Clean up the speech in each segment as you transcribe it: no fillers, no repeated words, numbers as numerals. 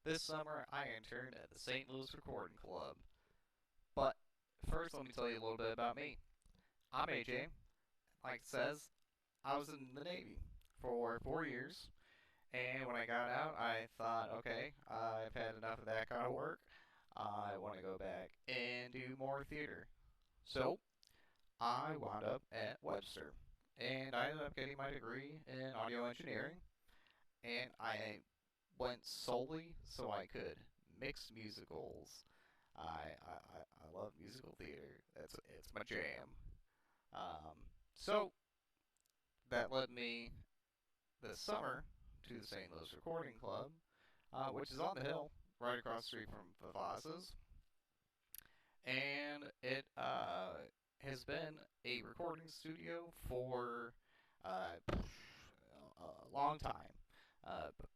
This summer, I interned at the St. Louis Recording Club. But first, let me tell you a little bit about me. I'm AJ. Like it says, I was in the Navy for 4 years. And when I got out, I thought, okay, I've had enough of that kind of work. I want to go back and do more theater. So, I wound up at Webster. And I ended up getting my degree in audio engineering. And I went solely so I could mix musicals. I love musical theater. It's my jam. So that led me this summer to the St. Louis Recording Club, which is on the hill right across the street from Vivaz's, and it has been a recording studio for a long time.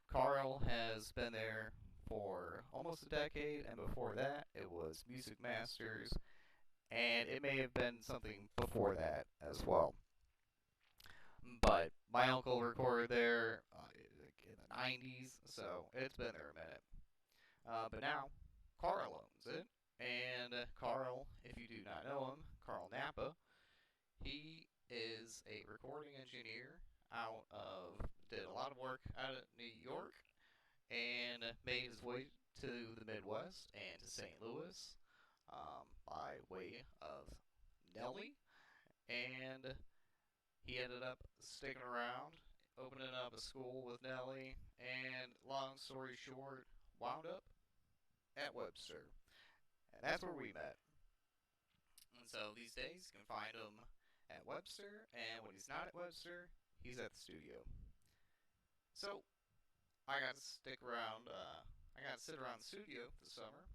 Carl has been there for almost a decade, and before that, it was Music Masters, and it may have been something before that as well. But my uncle recorded there in the 90s, so it's been there a minute. But now, Carl owns it, and Carl, if you do not know him, Carl Napa, he is a recording engineer did a lot of work out of New York, and made his way to the Midwest and to St. Louis by way of Nelly, and he ended up sticking around, opening up a school with Nelly, and long story short, wound up at Webster. And that's where we met. And so these days, you can find him at Webster, and when he's not at Webster, he's at the studio. So I got to stick around. I got to sit around the studio this summer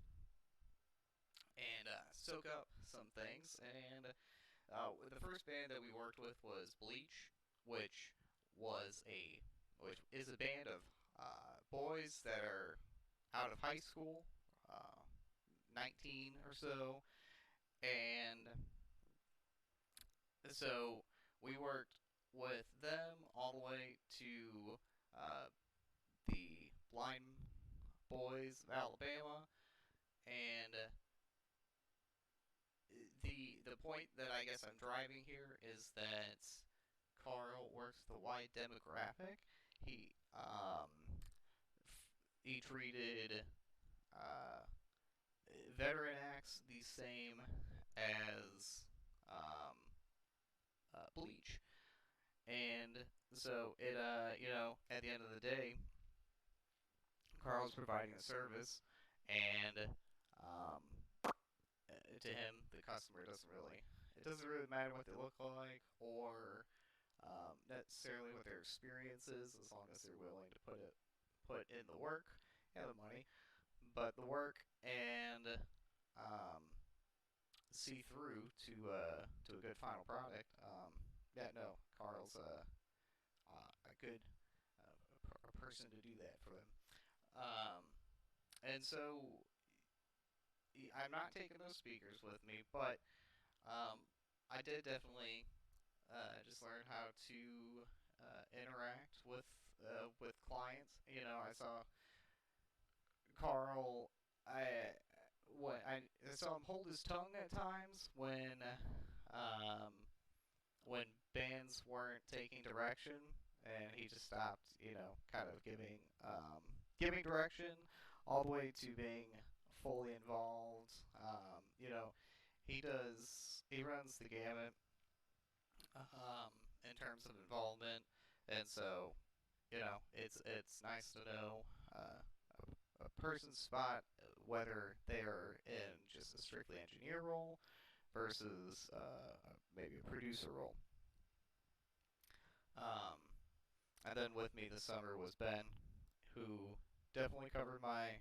and soak up some things. And the first band that we worked with was Bleach, which was a which is a band of boys that are out of high school, uh, 19 or so, and so we worked with them all the way to uh, the Blind Boys of Alabama, and the point that I guess I'm driving here is that Carl works with a wide demographic. He he treated uh, veteran acts the same as um, Bleach, and so at the end of the day, Carl's providing a service, and um, to him, the customer it doesn't really matter what they look like or necessarily what their experience is, as long as they're willing to put in the work and the money, but the work and um, see through to a good final product. Yeah, no, Carl's a good a person to do that for them. Um, and so I'm not taking those speakers with me, but um, I did definitely just learn how to interact with clients. You know, I saw Carl. I I saw him hold his tongue at times um, when bands weren't taking direction, and he just stopped. You know, kind of giving direction all the way to being fully involved. You know, he runs the gamut in terms of involvement, and so it's nice to know a person's spot, whether they're in just a strictly engineer role versus maybe a producer role. Um, and then with me this summer was Ben, who definitely covered my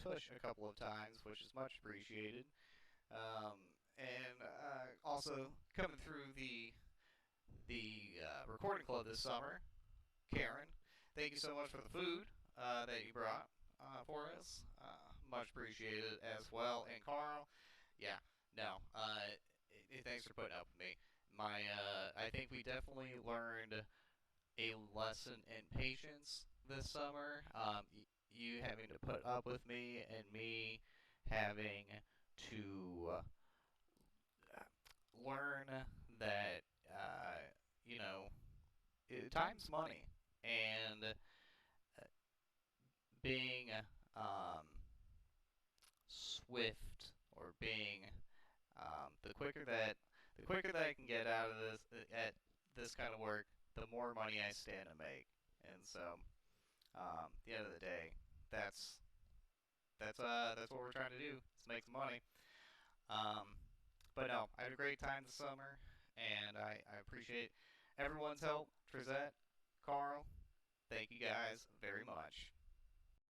tush a couple of times, which is much appreciated. And also coming through the recording club this summer, Karen. Thank you so much for the food that you brought for us. Much appreciated as well. And Carl, yeah, no, thanks for putting up with me. I think we definitely learned a lesson in patience this summer. you having to put up with me and me having to learn that you know time's money, and being um, swift, or being the quicker that I can get out of this at this kind of work, the more money I stand to make. And so, at the end of the day, that's that's what we're trying to do, is make some money. Um, but no, I had a great time this summer, and I appreciate everyone's help. Trizette, Carl, thank you guys very much.